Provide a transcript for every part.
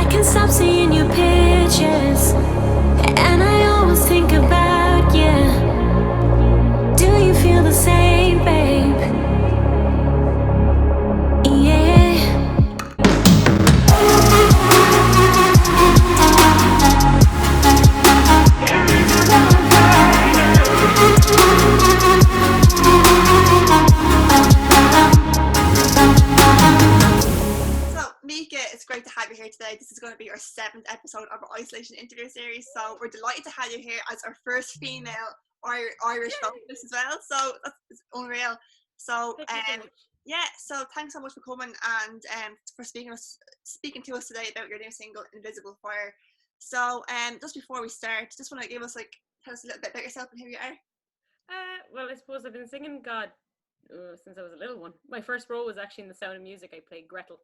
can't stop seeing your pictures, and I always think about you. Do you feel the same, babe? Yeah. So, Micah, it's great to have you here today. This is going to be our 7th episode of our Isolation interview series. So, we're delighted to have you here as our first female Irish vocalist as well. So, that's unreal. So, yeah, so thanks so much for coming and for speaking to us today about your new single, Invisible Fire. So, just before we start, just want to tell us a little bit about yourself and who you are. Well, I suppose I've been singing God since I was a little one. My first role was actually in The Sound of Music. I played Gretel.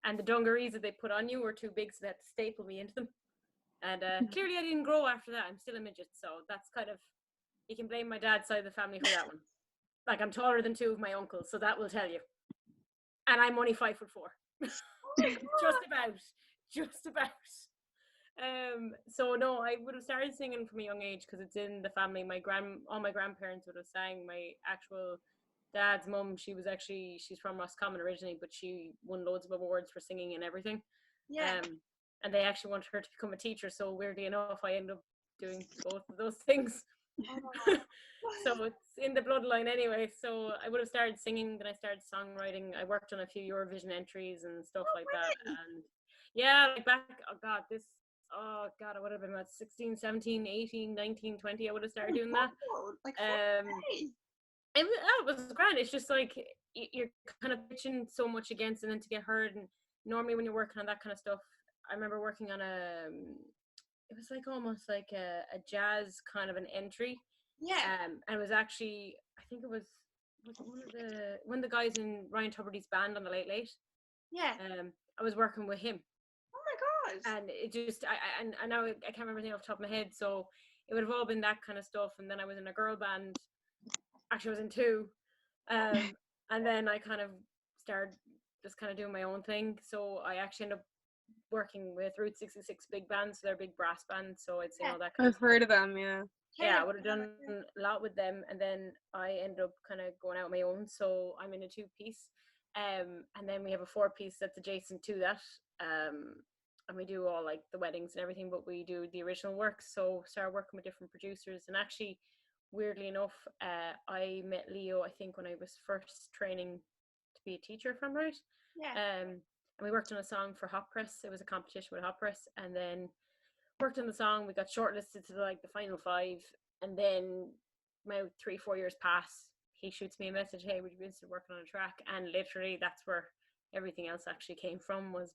And the dungarees that they put on you were too big, so they had to staple me into them. And clearly I didn't grow after that. I'm still a midget, so that's kind of, you can blame my dad's side of the family for that one. Like, I'm taller than 2 of my uncles, so that will tell you. And I'm only 5'4". Just about. So no, I would have started singing from a young age because it's in the family. All my grandparents would have sang. My actual dad's mum, she's from Roscommon originally, but she won loads of awards for singing and everything. Yeah. And they actually wanted her to become a teacher, so weirdly enough I ended up doing both of those things. So it's in the bloodline anyway. So I would have started singing, then I started songwriting. I worked on a few Eurovision entries and stuff like that. And yeah, like back, I would have been about 16, 17, 18, 19, 20. I would have started doing that. It was grand. It's just like you're kind of pitching so much against, and then to get heard. And normally when you're working on that kind of stuff, I remember working on it was like almost like a jazz kind of an entry. Yeah. And it was actually, I think it was one of the guys in Ryan Tubridy's band on the Late Late. Yeah. I was working with him. Oh my God. And it just, I know I can't remember anything off the top of my head, so it would have all been that kind of stuff. And then I was in a girl band. Actually, I was in 2. And then I kind of started just kind of doing my own thing. So I actually ended up working with Route 66 big bands. So they're big brass bands. So I'd sing all that kind of stuff. I've heard of them, yeah. Yeah, I would have done a lot with them. And then I ended up kind of going out on my own. So I'm in a 2-piece. And then we have a 4-piece that's adjacent to that. And we do all like the weddings and everything, but we do the original work. So started working with different producers. And actually, weirdly enough, I met Leo, I think, when I was first training to be a teacher, if I'm right. Yeah. And we worked on a song for Hot Press. It was a competition with Hot Press. And then worked on the song. We got shortlisted to like the final 5. And then about 3-4 years pass. He shoots me a message, hey, would you be interested in working on a track? And literally that's where everything else actually came from, was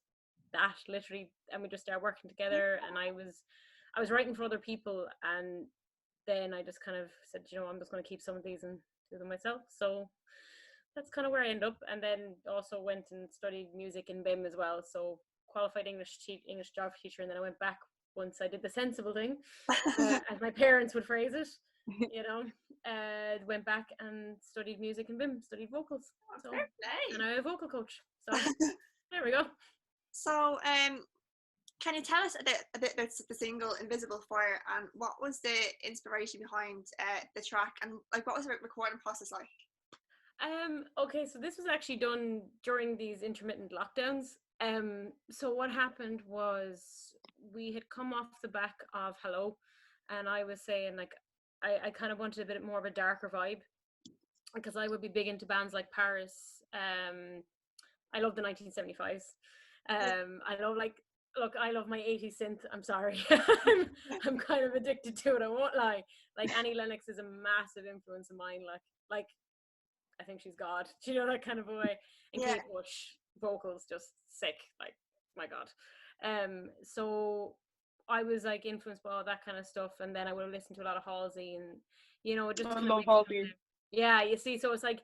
that literally. And we just started working together. And I was writing for other people, and then I just kind of said, I'm just going to keep some of these and do them myself. So that's kind of where I end up. And then also went and studied music in BIM as well. So qualified English geography teacher. And then I went back once I did the sensible thing, as my parents would phrase it, went back and studied music in BIM, studied vocals. So, and I'm a vocal coach. So there we go. So, can you tell us a bit about the single Invisible Fire, and what was the inspiration behind the track, and like what was the recording process like? Okay, so this was actually done during these intermittent lockdowns. So what happened was we had come off the back of Hello, and I was saying like I kind of wanted a bit more of a darker vibe, because I would be big into bands like Paris. I love the 1975s. I love my 80s synth. I'm sorry. I'm kind of addicted to it, I won't lie. Like Annie Lennox is a massive influence of mine. Like I think she's God. Do you know, that kind of a way? And Kate Bush vocals just sick. Like, my God. So I was like influenced by all that kind of stuff, and then I would have listened to a lot of Halsey, and just I love Halsey. Yeah, you see, so it's like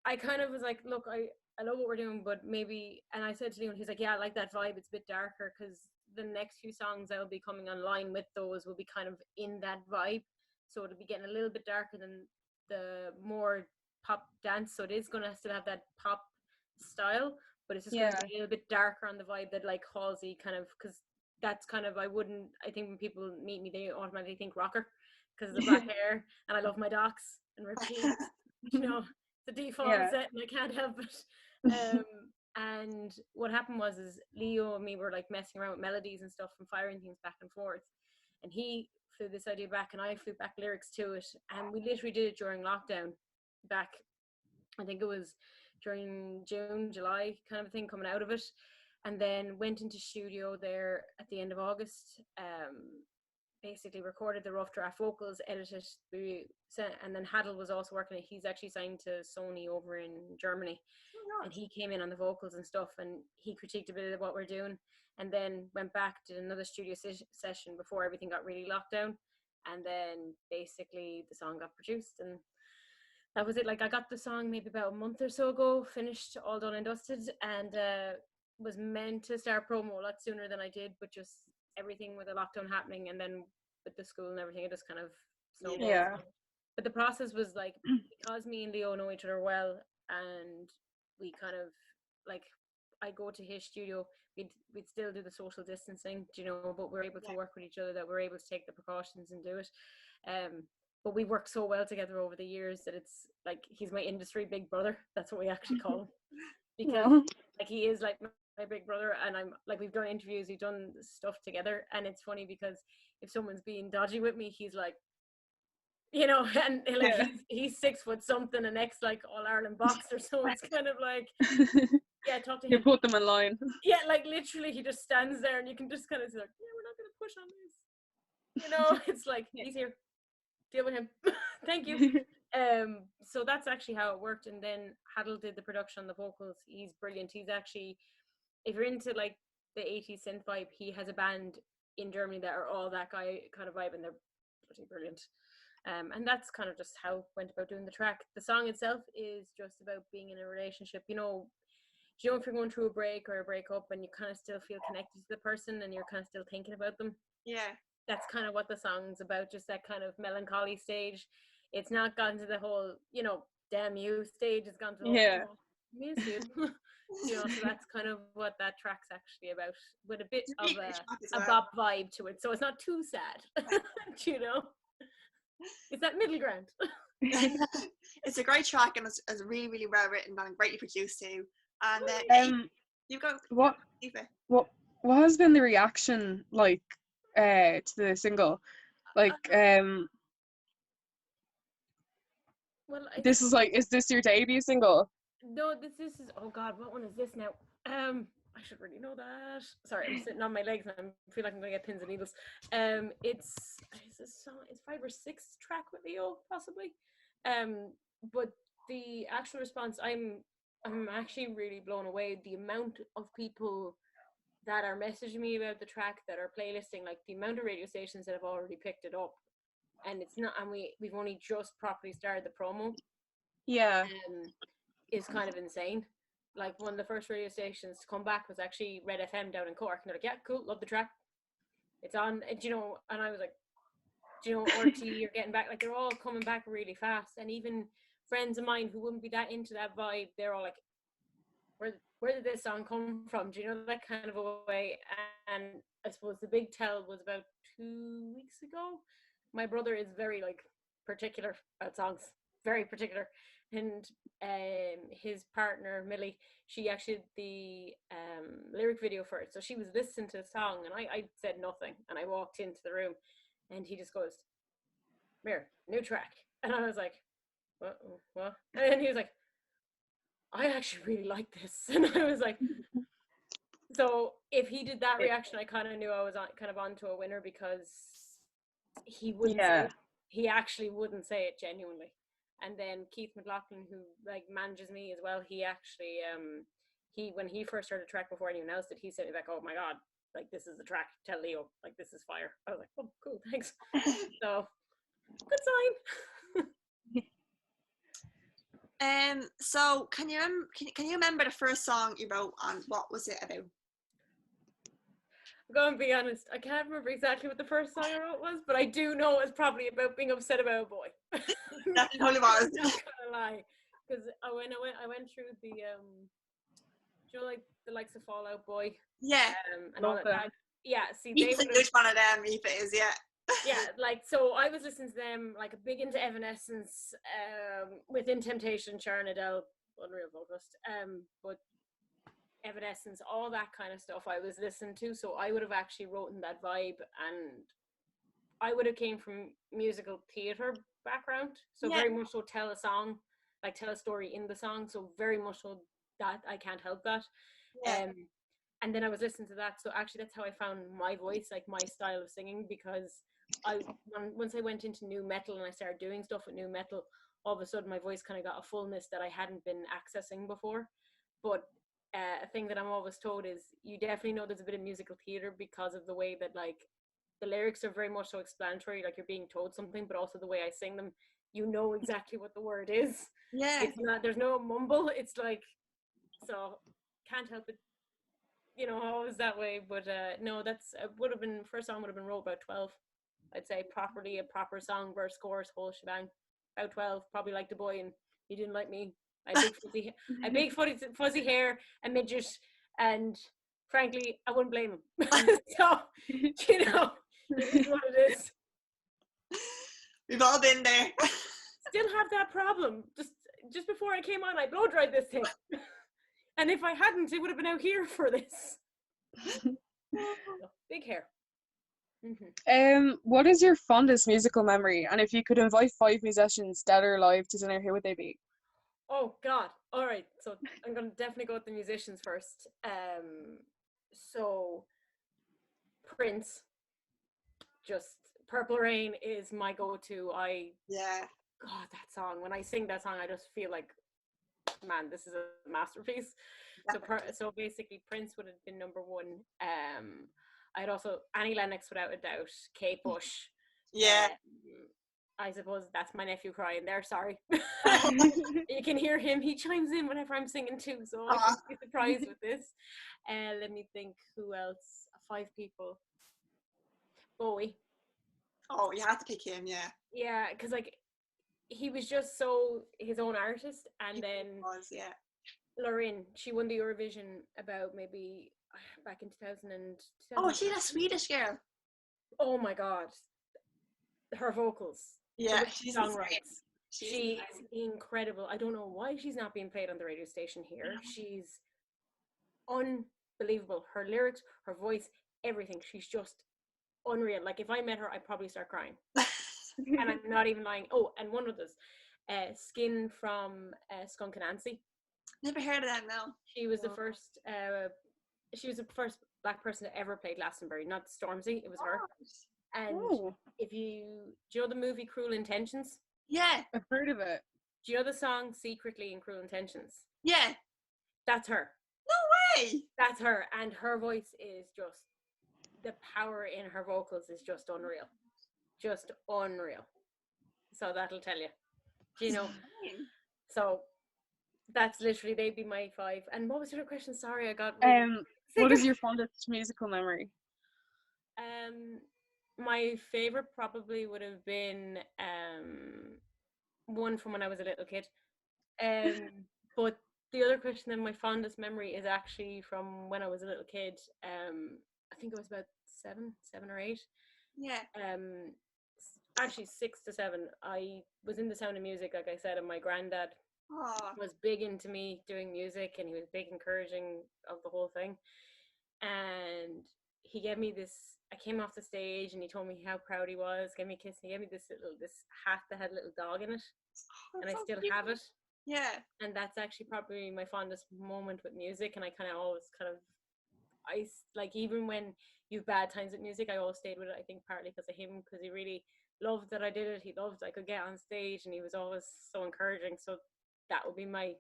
I kind of was like, look, I love what we're doing, but maybe, and I said to Leon, he's like, yeah, I like that vibe, it's a bit darker, because the next few songs that will be coming online with those will be kind of in that vibe, so it'll be getting a little bit darker than the more pop dance, so it is going to still have that pop style, but it's just going to be a little bit darker on the vibe that like Halsey kind of, because that's kind of, I think when people meet me, they automatically think rocker because of the black hair, and I love my docs and ripped jeans. You know, the default set, and I can't help it. And what happened was, is Leo and me were like messing around with melodies and stuff and firing things back and forth, and he flew this idea back and I flew back lyrics to it, and we literally did it during lockdown back, I think it was during June, July kind of thing, coming out of it, and then went into studio there at the end of August, basically recorded the rough draft vocals, edited, and then Haddle was also working it. He's actually signed to Sony over in Germany, and he came in on the vocals and stuff, and he critiqued a bit of what we're doing, and then went back, did another studio session before everything got really locked down, and then basically the song got produced, and that was it. Like, I got the song maybe about a month or so ago, finished, all done and dusted, and was meant to start promo a lot sooner than I did, but just everything with the lockdown happening, and then with the school and everything, it just kind of snowballed. Yeah. But the process was like, because me and Leo know each other well, and we kind of like, I go to his studio, we'd still do the social distancing, you know, but we're able to work with each other, that we're able to take the precautions and do it. But we work so well together over the years that it's like, he's my industry big brother. That's what we actually call him, because like, he is like my big brother, and I'm like, we've done interviews, we've done stuff together, and it's funny because if someone's being dodgy with me, he's like, you know, and like he's 6 foot something and ex like All Ireland boxer, so it's kind of like, yeah, talk to him. You put them in line. Yeah, like literally, he just stands there, and you can just kind of say like, yeah, we're not going to push on this. You know, it's like, he's here, deal with him. Thank you. So that's actually how it worked. And then Haddle did the production on the vocals. He's brilliant. He's actually, if you're into like the 80s synth vibe, he has a band in Germany that are all that guy kind of vibe, and they're pretty brilliant. And that's kind of just how I went about doing the track. The song itself is just about being in a relationship. You know, if you're going through a break or a breakup and you kind of still feel connected to the person and you're kind of still thinking about them. Yeah. That's kind of what the song's about, just that kind of melancholy stage. It's not gotten to the whole, you know, damn you stage. It's gone to the whole, oh, miss you. You know, so that's kind of what that track's actually about, with a bit of a bop vibe to it. So it's not too sad, you know? It's that middle ground. It's a great track, and it's really, really well written and greatly produced too. And then you've got what has been the reaction like to the single? Like well, this is like, is this your debut single? No, this is, oh god, what one is this now? I should really know that. Sorry, I'm sitting on my legs and I feel like I'm gonna get pins and needles. It's a song, it's 5 or 6 track with Leo, possibly. But the actual response, I'm actually really blown away. The amount of people that are messaging me about the track, that are playlisting, like the amount of radio stations that have already picked it up, and it's not, and we've only just properly started the promo. Yeah. Is kind of insane. Like, one of the first radio stations to come back was actually Red FM down in Cork, and they're like, yeah, cool, love the track, it's on. And, you know, and I was like, do you know, RT, you're getting back, like, they're all coming back really fast. And even friends of mine who wouldn't be that into that vibe, they're all like, where did this song come from? Do you know, that kind of a way? And I suppose the big tell was about 2 weeks ago. My brother is very like particular about songs, very particular, and his partner Millie, she actually did the lyric video for it, so she was listening to the song, and I said nothing, and I walked into the room, and he just goes, "Mirror, new track," and I was like, what? And he was like, I actually really like this. And I was like, so if he did that reaction, I kind of knew I was onto a winner, because he wouldn't say it. He actually wouldn't say it genuinely. And then Keith McLaughlin, who like manages me as well, he actually when he first heard a track before anyone else did, he said like, oh my god, like, this is the track, tell Leo, like, this is fire. I was like, oh cool, thanks. So good sign. So can you remember the first song you wrote, and what was it about? I'm going to be honest, I can't remember exactly what the first song I wrote was, but I do know it's probably about being upset about a boy. That totally was. I'm not gonna lie, because when I went through the you know, like the likes of Fall Out Boy, Yeah. and all Love that. them. Yeah, see, they He's a would have. huge one of them, Aoife is, yeah. Yeah, like, so I was listening to them, like, a big into Evanescence, Within Temptation, Sharon Adele, unreal vocalist, but Evanescence, all that kind of stuff I was listening to, so I would have actually wrote in that vibe, and I would have came from musical theatre background, so Yeah. very much so tell a song, like tell a story in the song, so very much so that I can't help that. Yeah. And then I was listening to that, so actually that's how I found my voice, like my style of singing, because once I went into new metal and I started doing stuff with new metal, all of a sudden my voice kind of got a fullness that I hadn't been accessing before. But a thing that I'm always told is you definitely know there's a bit of musical theater because of the way that, like, the lyrics are very much so explanatory, like you're being told something, but also the way I sing them, you know exactly what the word is. Yeah. It's not, there's no mumble. It's like, so can't help it, you know, always that way. But no, that's would have been, first song would have been wrote about 12. I'd say properly, a proper song, verse, chorus, whole shebang, about 12. Probably liked a boy and he didn't like me. I had big fuzzy hair, a midget, and frankly, I wouldn't blame him. So, you know, it is what it is. We've all been there. Still have that problem. Just before I came on, I blow dried this thing. And if I hadn't, it would have been out here for this. So, big hair. What is your fondest musical memory? And if you could invite 5 musicians, dead or alive, to dinner, who would they be? Oh God! All right, so I'm gonna definitely go with the musicians first. So Prince, just Purple Rain is my go-to. Yeah. God, that song. When I sing that song, I just feel like, man, this is a masterpiece. So basically, Prince would have been number one. I'd also Annie Lennox without a doubt. Kate Bush. Yeah. I suppose that's my nephew crying there. Sorry. You can hear him. He chimes in whenever I'm singing too, so I should be surprised with this. Let me think. Who else? 5 people. Bowie. Oh, you had to pick him, yeah. Yeah, because like he was just so his own artist, and He then was, yeah. Lorraine, she won the Eurovision about maybe back in 2000 and Oh, she's a Swedish girl. oh my God, her vocals, Yeah, the she's songwrites. She's She's incredible. I don't know why she's not being played on the radio station here. She's unbelievable. Her lyrics, her voice, everything. She's just unreal. Like if I met her, I'd probably start crying. And I'm not even lying. Oh, and one of those, Skin from Skunk and Nancy. Never heard of that, no. She was the first. She was the first Black person to ever play Glastonbury. Not Stormzy, it was her. And if you do you know the movie Cruel Intentions? Yeah. I've heard of it. Do you know the song Secretly in Cruel Intentions? Yeah. That's her. No way. That's her. And her voice is just, the power in her vocals is just unreal. Just unreal. So that'll tell you. Do you know? So that's literally, they'd be my 5. And what was your question? Sorry, I got what is your fondest musical memory? My favorite probably would have been one from when I was a little kid. But the other question and my fondest memory is actually from when I was a little kid. I think it was about 7 or 8. Yeah. Actually 6 to 7. I was in the Sound of Music, like I said, and my granddad was big into me doing music, and he was big encouraging of the whole thing. And he gave me this, I came off the stage and he told me how proud he was, gave me a kiss, and he gave me this hat that had a little dog in it. And I still have it. Yeah. And that's actually probably my fondest moment with music. And I kind of always I like, even when you've bad times with music, I always stayed with it, I think partly because of him, because he really loved that I did it. He loved I could get on stage, and he was always so encouraging. So that would be my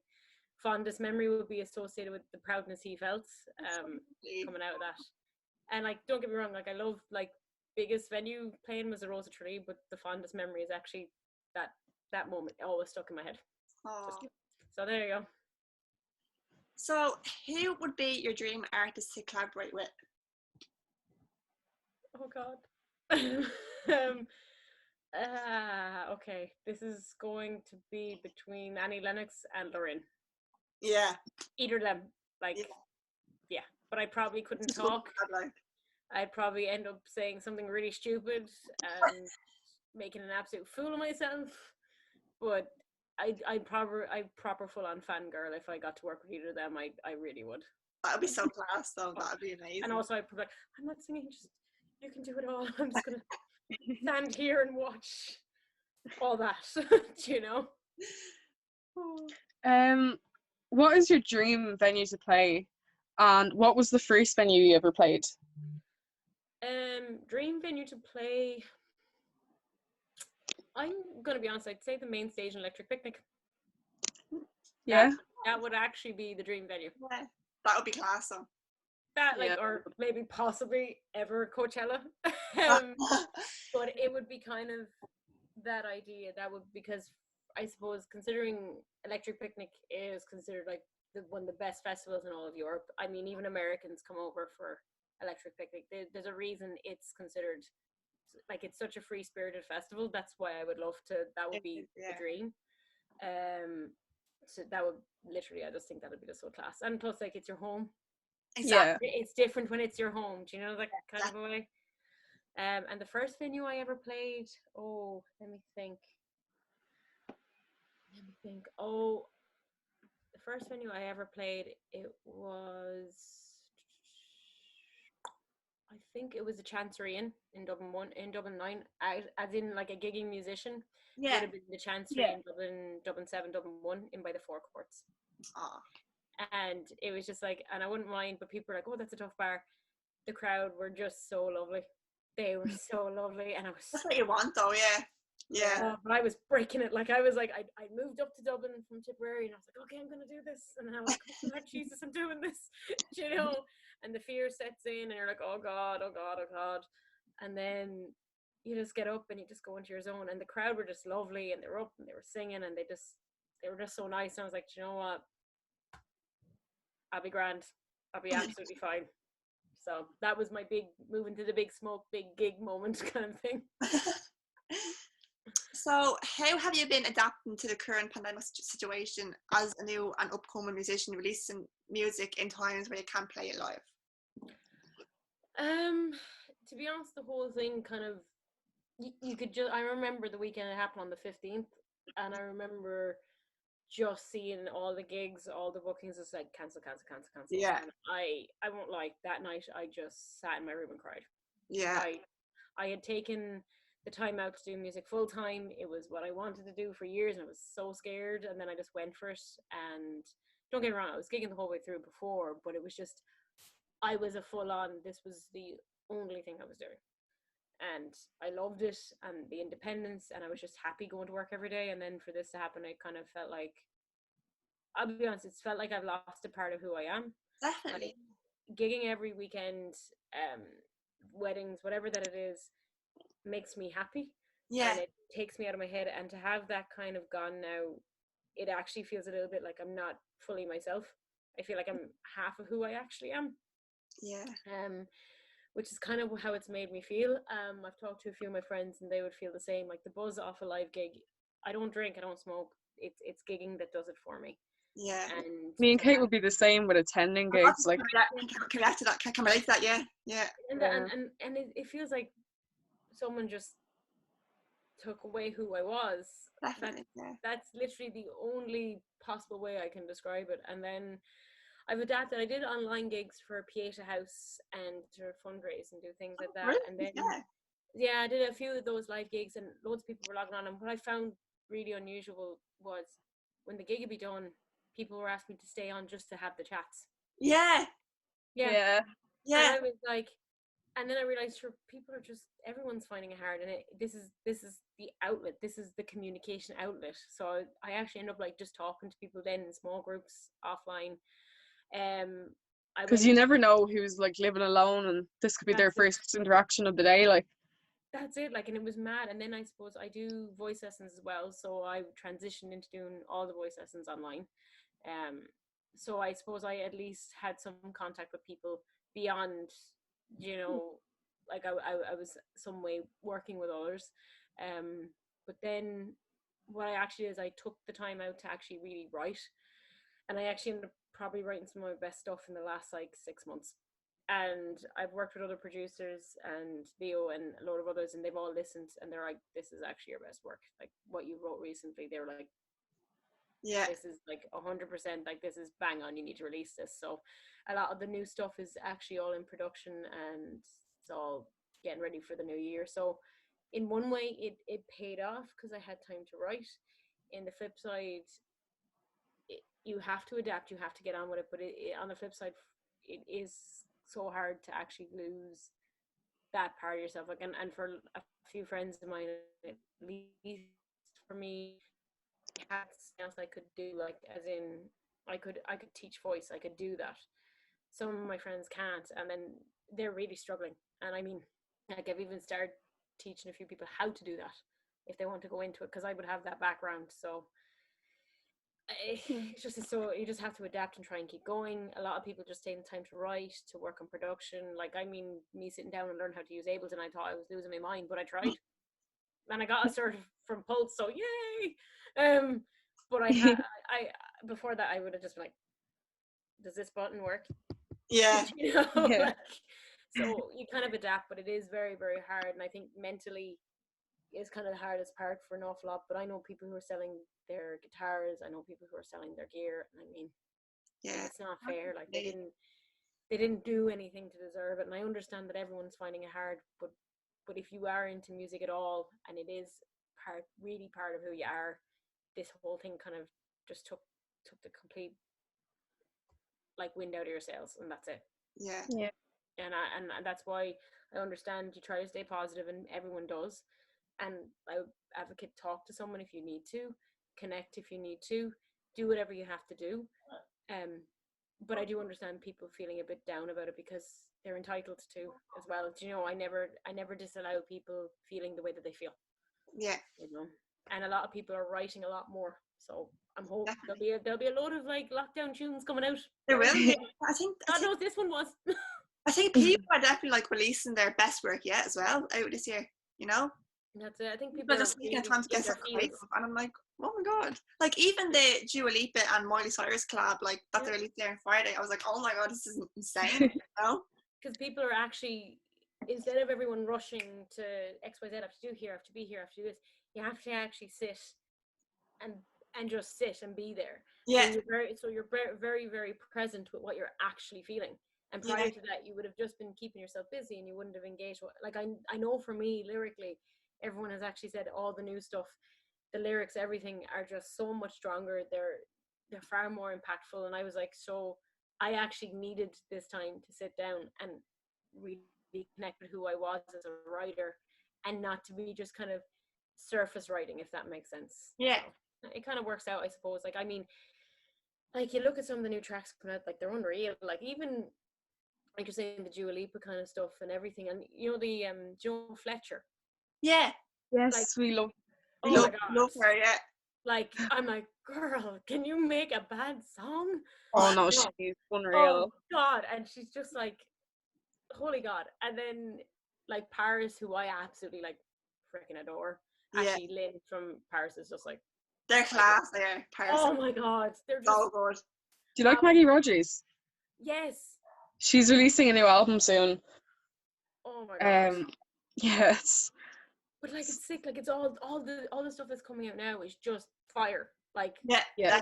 fondest memory, would be associated with the proudness he felt coming out of that. And like, don't get me wrong, like I love, like, biggest venue playing was the Rosa Tree, but the fondest memory is actually that moment. It always stuck in my head. So there you go. So who would be your dream artist to collaborate with? Oh God. Okay, this is going to be between Annie Lennox and Lorraine. Yeah. Either of them. Like, Yeah. yeah. But I probably couldn't Just one talk. bad, like. I'd probably end up saying something really stupid and making an absolute fool of myself. But I'd proper full on fangirl if I got to work with either of them. I really would. That would be so class, though. That would be amazing. And also I'd be like, I'm not singing, just you can do it all. I'm just gonna stand here and watch all that. Do you know? What is your dream venue to play, and what was the first venue you ever played? Dream venue to play. I'm gonna be honest. I'd say the main stage in Electric Picnic. Yeah. That would actually be the dream venue. Yeah, that would be class, though. That Yeah. or maybe possibly ever Coachella. But it would be kind of that idea. That would, because I suppose considering Electric Picnic is considered like one of the best festivals in all of Europe. I mean, even Americans come over for Electric Picnic. There's a reason it's considered like, it's such a free spirited festival. That's why I would love to. That would be the dream. So that would literally, I just think that would be just so class. And plus, like, it's your home. Exactly. It's different when it's your home. Do you know that kind of a way? And the first venue I ever played, oh, let me think. Oh, the first venue I ever played, it was, I think it was the Chancery Inn in Dublin 9, as in like a gigging musician. Would Yeah. have been the Chancery in Dublin 7, Dublin 1, in by the forecourts. Oh. And it was just like, and I wouldn't mind, but people were like, oh, that's a tough bar. The crowd were just so lovely. They were so lovely, and I was. That's what you want, though. Yeah. Yeah. Oh, but I was breaking it. Like, I was like, I moved up to Dublin from Tipperary, and I was like, okay, I'm gonna do this. And I'm like, oh God, Jesus, I'm doing this. You know. And the fear sets in, and you're like, oh God, oh God, oh God. And then you just get up and you just go into your zone. And the crowd were just lovely, and they were up and they were singing, and they were just so nice. And I was like, you know what? I'll be grand. I'll be absolutely fine. So that was my big moving to the big smoke, big gig moment kind of thing. So how have you been adapting to the current pandemic situation as a new and upcoming musician releasing music in times where you can't play it live? To be honest, the whole thing kind of, you could just, I remember the weekend it happened on the 15th, and I remember just seeing all the gigs, all the bookings, it's like cancel. Yeah. And I won't lie, that night I just sat in my room and cried. Yeah. I had taken the time out to do music full time. It was what I wanted to do for years, and I was so scared, and then I just went for it. And don't get me wrong, I was gigging the whole way through before, but it was just, I was a full on, this was the only thing I was doing. And I loved it, and the independence, and I was just happy going to work every day. And then for this to happen, I kind of felt like, I'll be honest, it's felt like I've lost a part of who I am. Definitely. Like, gigging every weekend, weddings, whatever that it is, makes me happy. Yeah. And it takes me out of my head. And to have that kind of gone now, it actually feels a little bit like I'm not fully myself. I feel like I'm half of who I actually am. Yeah. Which is kind of how it's made me feel. I've talked to a few of my friends, and they would feel the same. Like, the buzz off a live gig, I don't drink, I don't smoke. It's gigging that does it for me. Yeah. And Me and Kate would be the same with attending gigs. Like, can relate to that. Can relate to that. Yeah. Yeah. And it feels like someone just took away who I was. Definitely. That's literally the only possible way I can describe it. And then I've adapted. I did online gigs for Pieta House and to fundraise and do things like that. Really? And then I did a few of those live gigs, and loads of people were logging on. And what I found really unusual was when the gig would be done, people were asking me to stay on just to have the chats. Yeah. And I was like, and then I realized, people are just, everyone's finding it hard, and this is the outlet, this is the communication outlet. So I actually end up like just talking to people then in small groups offline. Because you never know who's like living alone, and this could be their first interaction of the day. Like, that's it. Like, and it was mad. And then I suppose I do voice lessons as well, so I transitioned into doing all the voice lessons online. So I suppose I at least had some contact with people beyond, you know, like I was some way working with others. But then what I actually did is I took the time out to actually really write, and I actually ended up probably writing some of my best stuff in the last like 6 months. And I've worked with other producers and Leo and a lot of others, and they've all listened and they're like, this is actually your best work. Like what you wrote recently, they were like, Yeah. this is like 100%, like this is bang on, you need to release this. So a lot of the new stuff is actually all in production and it's all getting ready for the new year. So in one way it paid off because I had time to write. In the flip side, you have to adapt, you have to get on with it, but on the flip side, it is so hard to actually lose that part of yourself. Like, and for a few friends of mine, at least for me, I had something else I could do, like as in I could teach voice, I could do that. Some of my friends can't, and then they're really struggling. And I mean, like I've even started teaching a few people how to do that if they want to go into it, because I would have that background. So it's just so you just have to adapt and try and keep going. A lot of people just take the time to write, to work on production. Like I mean, me sitting down and learn how to use Ableton, I thought I was losing my mind, but I tried, and I got a sort of from Pulse. So yay! But I before that I would have just been like, does this button work? Yeah. You know, Yeah. like, so you kind of adapt, but it is very, very hard. And I think mentally is kind of the hardest part for an awful lot. But I know people who are selling their guitars. I know people who are selling their gear. And I mean, Yeah. it's not fair. Like they didn't do anything to deserve it. And I understand that everyone's finding it hard. But if you are into music at all, and it is really part of who you are, this whole thing kind of just took the complete like wind out of your sails, and that's it. Yeah. Yeah. And that's why I understand you try to stay positive, and everyone does. And I advocate talk to someone if you need to, connect if you need to, do whatever you have to do. But I do understand people feeling a bit down about it because they're entitled to as well. Do you know, I never disallow people feeling the way that they feel. Yeah. You know, and a lot of people are writing a lot more. So I'm hoping there'll be a load of like lockdown tunes coming out. There will be. I think This one was. I think people are definitely like releasing their best work yet as well out this year, you know? That's it. I think people But are just taking time to get so creative, feels. and I'm like, oh my god. Like even the Dua Lipa and Miley Cyrus collab, like that they released there on Friday, I was like, oh my god, this is insane, you know? Because people are actually, instead of everyone rushing to XYZ, I have to do here, I have to be here, I have to do this, you have to actually sit and just sit and be there. Yeah. So you're very, very present with what you're actually feeling. And prior to that, you would have just been keeping yourself busy and you wouldn't have engaged. Like I know for me, lyrically, everyone has actually said all the new stuff, the lyrics, everything are just so much stronger. They're far more impactful. And I was like, so I actually needed this time to sit down and really connect with who I was as a writer, and not to be just kind of surface writing, if that makes sense. Yeah. So it kind of works out, I suppose. Like, I mean, like you look at some of the new tracks coming out, like they're unreal. Like even like you're saying, the Dua Lipa kind of stuff and everything, and you know the Joe Fletcher. Yeah. Yes, Like, we love. Oh my god, love her, yeah. Like I'm like, girl, can you make a bad song? Oh no, she's unreal. Oh god, and she's just like, holy god. And then like Paris, who I absolutely like freaking adore. Yeah. Actually, Lynn from Paris is just like, They're class there, Paris. oh my god, they're just so good. Do you like Maggie Rogers? yes. She's releasing a new album soon. Oh my god. Yes. But like it's sick. Like it's all the stuff that's coming out now is just fire. Like Yeah.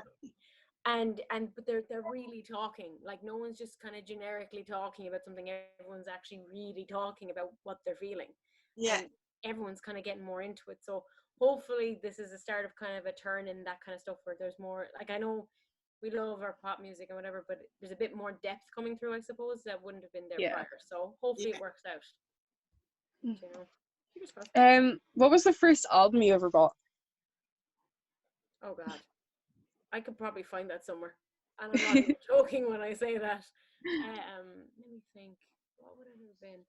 and but they're really talking. Like no one's just kind of generically talking about something. Everyone's actually really talking about what they're feeling. Yeah. And everyone's kind of getting more into it. So hopefully this is the start of kind of a turn in that kind of stuff where there's more. Like I know we love our pop music and whatever, but there's a bit more depth coming through, I suppose, that wouldn't have been there prior. So hopefully it works out. You know. What was the first album you ever bought? Oh god, I could probably find that somewhere, and I'm not even joking when I say that. Let me think. What would it have been?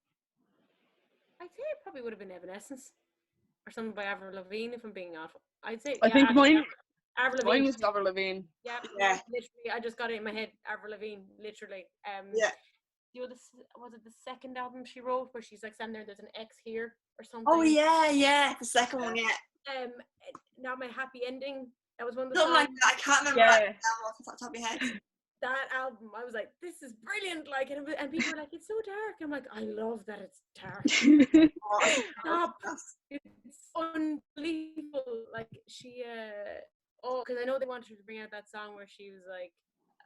I'd say it probably would have been Evanescence or something by Avril Lavigne. If I'm being awful, I'd say. I think mine was Avril Lavigne. Yeah. Literally, I just got it in my head. Avril Lavigne, literally. You know, was it the second album she wrote where she's like standing there, there's an X here or something? Oh yeah, the second one, yeah. Not My Happy Ending. That was one of the Something like songs. that. I can't remember that off the top of my head. that album, I was like, this is brilliant. Like, and people were like, it's so dark. I'm like, I love that it's dark. Oh, I think Stop. that's- It's unbelievable. Like, oh, because I know they wanted to bring out that song where she was like,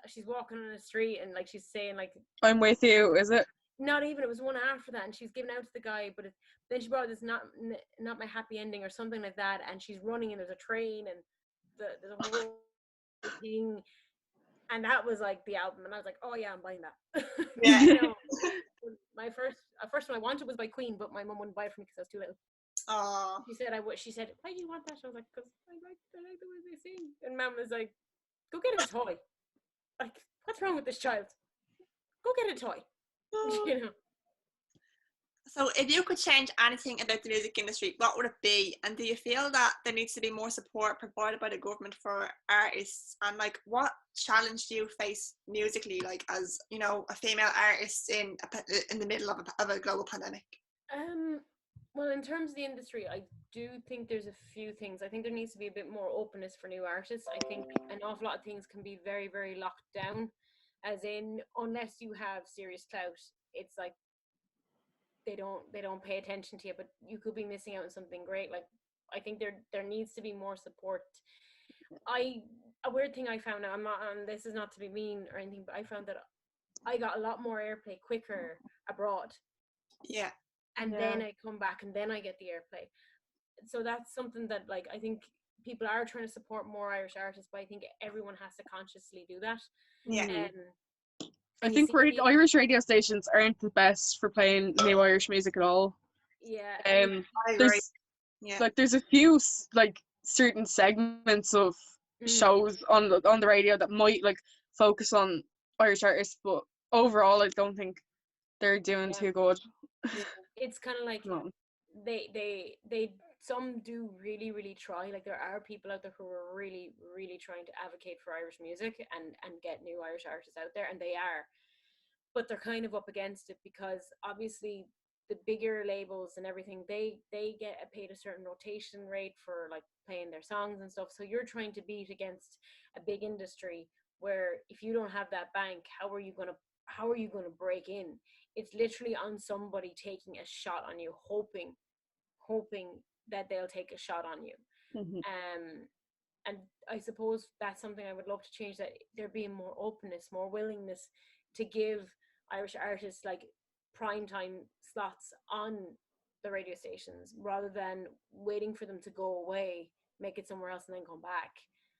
she's walking on the street and like she's saying like, I'm with you, is it? not even, it was one after that, and she's giving out to the guy, but then she brought this not my happy ending or something like that, and she's running and there's a train and there's a whole thing, and that was like the album, and I was like, oh yeah, I'm buying that. Yeah. You know, my first one I wanted was by Queen, but my mum wouldn't buy it for me because I was too little. Oh, She said she said, why do you want that? I was like, because I like the way they sing. And Mum was like, go get a toy. Like, what's wrong with this child? Go get a toy. You know. so if you could change anything about the music industry, what would it be? And do you feel that there needs to be more support provided by the government for artists? And like, what challenge do you face musically, like as you know, a female artist in the middle of a global pandemic? Well, in terms of the industry, I do think there's a few things. I think there needs to be a bit more openness for new artists. I think an awful lot of things can be very, very locked down, as in unless you have serious clout, it's like they don't pay attention to you, but you could be missing out on something great. Like, I think there needs to be more support. A weird thing I found out, I'm not, and this is not to be mean or anything, but I found that I got a lot more airplay quicker abroad, Yeah. and Yeah. then I come back and then I get the airplay. So that's something that, like, I think people are trying to support more Irish artists, but I think everyone has to consciously do that. Yeah. I And you think see Irish radio stations aren't the best for playing new Irish music at all. yeah, I agree. There's Yeah. like there's a few like certain segments of shows on the radio that might like focus on Irish artists, but overall I don't think they're doing yeah. too good. It's kind of like No. they some do really, really try. Like, there are people out there who are really, really trying to advocate for Irish music and get new Irish artists out there, and they are, but they're kind of up against it because obviously the bigger labels and everything, they get paid a certain rotation rate for like playing their songs and stuff. So you're trying to beat against a big industry where if you don't have that bank, how are you gonna break in? It's literally on somebody taking a shot on you, hoping that they'll take a shot on you. Mhm. And I suppose that's something I would love to change, that there being more openness, more willingness to give Irish artists like prime time slots on the radio stations rather than waiting for them to go away, make it somewhere else and then come back,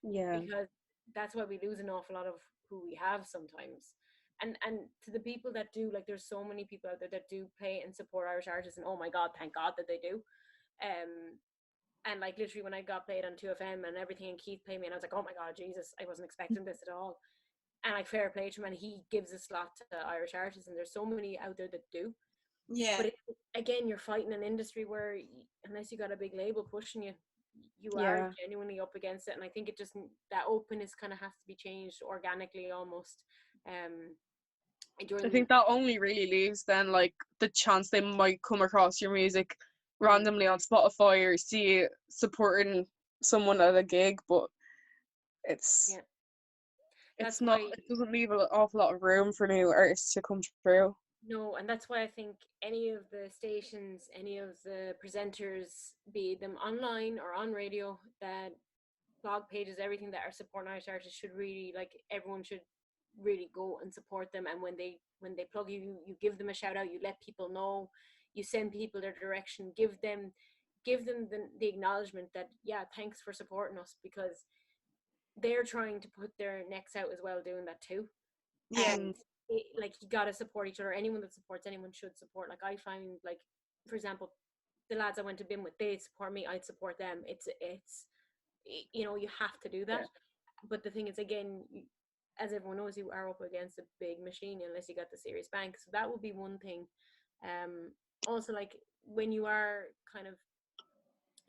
Yeah. because that's why we lose an awful lot of who we have sometimes. And to the people that do, like, there's so many people out there that do play and support Irish artists, and oh my god, thank god that they do. And like, literally when I got played on 2FM and everything, and Keith played me, and I was like, oh my god, Jesus, I wasn't expecting this at all. And like, fair play to him, and he gives a slot to Irish artists, and there's so many out there that do. Yeah. But again, you're fighting an industry where unless you got a big label pushing you, you Yeah. are genuinely up against it. And I think it just, that openness kind of has to be changed organically almost. I think that only really leaves then like the chance they might come across your music randomly on Spotify or see it supporting someone at a gig, but it's Yeah. it's That's not why, it doesn't leave an awful lot of room for new artists to come through. no, and that's why I think any of the stations, any of the presenters, be them online or on radio, that blog pages, everything that are supporting Irish artists, should really, like, everyone should really go and support them. And when they plug you, you give them a shout out, you let people know, you send people their direction, give them the acknowledgement that, yeah, thanks for supporting us, because they're trying to put their necks out as well doing that too. Yeah. And like, you gotta support each other. Anyone that supports anyone should support. Like, I find, like, for example, the lads I went to BIM with, they support me, I'd support them. It's you know, you have to do that. Yeah. But the thing is, again, as everyone knows, you are up against a big machine unless you got the serious bank. So that would be one thing. Also, like, when you are kind of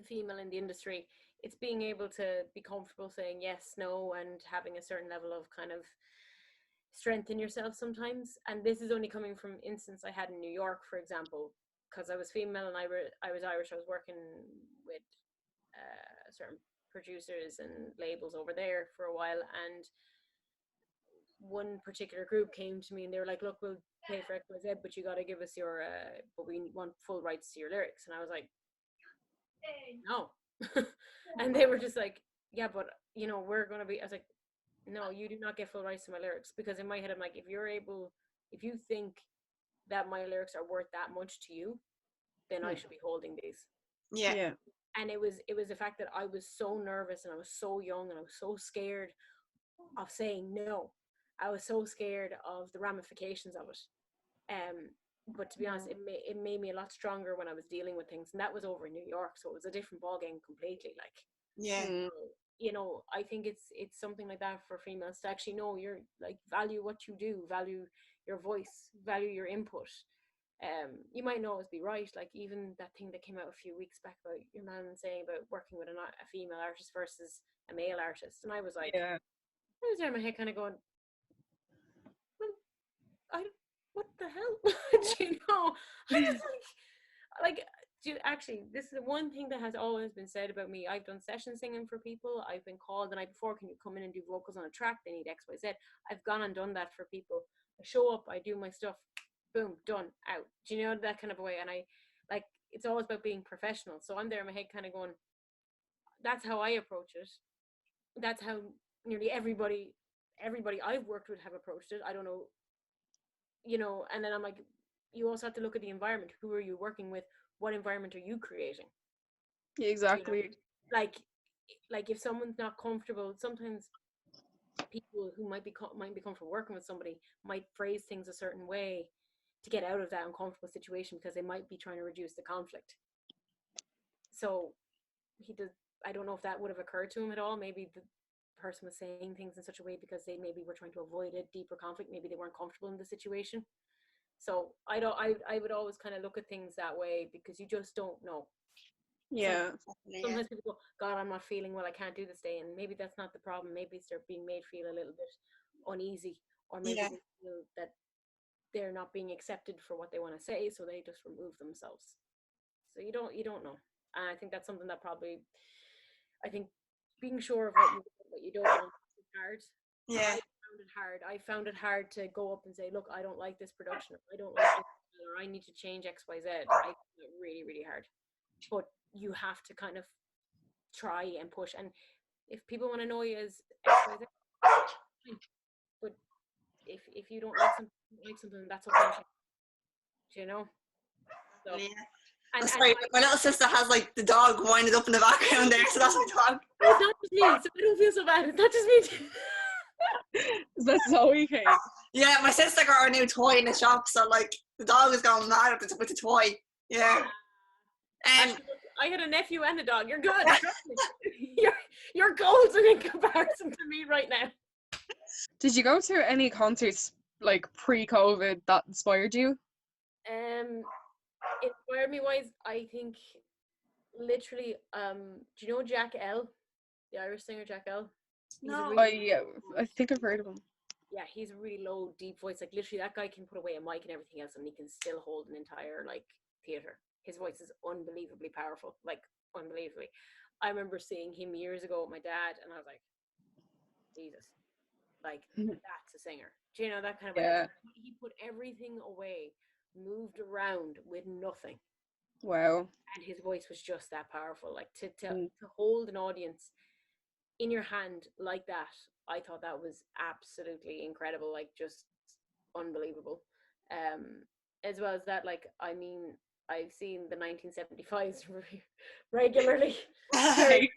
a female in the industry, it's being able to be comfortable saying yes, no, and having a certain level of kind of strength in yourself sometimes. And this is only coming from instance I had in New York, for example, because I was female and I was Irish. I was working with certain producers and labels over there for a while, and one particular group came to me and they were like, look, we'll pay for XYZ, but you got to give us your but we want full rights to your lyrics. And I was like, no. And they were just like, yeah, but you know, we're gonna be, I was like, no, you do not get full rights to my lyrics. Because in my head I'm like, if you think that my lyrics are worth that much to you, then I should be holding these. Yeah. And it was the fact that I was so nervous and I was so young and I was so scared of saying no. I was so scared of the ramifications of it. But to be honest, it made me a lot stronger when I was dealing with things, and that was over in New York, so it was a different ballgame completely. Like, you know, I think it's something like that for females to actually know you're like, value what you do, value your voice, value your input. You might not always be right. Like even that thing that came out a few weeks back about your man saying about working with a female artist versus a male artist, and I was like, I was there in my head kind of going, well, what the hell? Do you know? I just like actually, this is the one thing that has always been said about me. I've done session singing for people. I've been called the night before, can you come in and do vocals on a track? They need XYZ. I've gone and done that for people. I show up, I do my stuff, boom, done, out. Do you know, that kind of a way? And I like, it's always about being professional. So I'm there in my head kind of going, that's how I approach it. That's how nearly everybody I've worked with have approached it. I don't know, you know. And then I'm like, you also have to look at the environment. Who are you working with? What environment are you creating? Exactly. You know? Like if someone's not comfortable, sometimes people who might be comfortable working with somebody might phrase things a certain way to get out of that uncomfortable situation because they might be trying to reduce the conflict. So I don't know if that would have occurred to him at all. Maybe the person was saying things in such a way because they maybe were trying to avoid a deeper conflict. Maybe they weren't comfortable in the situation. So I would always kind of look at things that way because you just don't know. Yeah. Sometimes people go, God, I'm not feeling well, I can't do this day. And maybe that's not the problem. Maybe it's they're being made feel a little bit uneasy, or maybe they feel that they're not being accepted for what they want to say, so they just remove themselves. So you don't know. And I think that's something that probably, I think being sure of what you don't want is hard. Yeah. I found it hard to go up and say, look, I don't like this production, or I don't like this, or I need to change XYZ. I found it really, really hard. But you have to kind of try and push. And if people want to know you as XYZ, but if you don't like something, that's okay. You know? So, yeah. And sorry, my little sister has like the dog winded up in the background there, so that's my dog. It's not just me, so I don't feel so bad. It's not just me. That's Zoe cake. Yeah, my sister got her new toy in the shop, so like the dog is going mad with the toy. Yeah. I had a nephew and a dog. You're good. You're golden in comparison to me right now. Did you go to any concerts like pre-COVID that inspired you? Inspired me wise, I think literally, do you know Jack L, the Irish singer Jack L? No. Yeah, I think I've heard of him. Yeah, he's a really low, deep voice. Like literally, that guy can put away a mic and everything else, and he can still hold an entire like theater. His voice is unbelievably powerful, like unbelievably. I remember seeing him years ago with my dad, and I was like, Jesus, like that's a singer. Do you know that kind of? Yeah. He put everything away, moved around with nothing. Wow. And his voice was just that powerful. Like to hold an audience in your hand like that, I thought that was absolutely incredible, like just unbelievable. As well as that, like, I mean, I've seen the 1975s regularly. I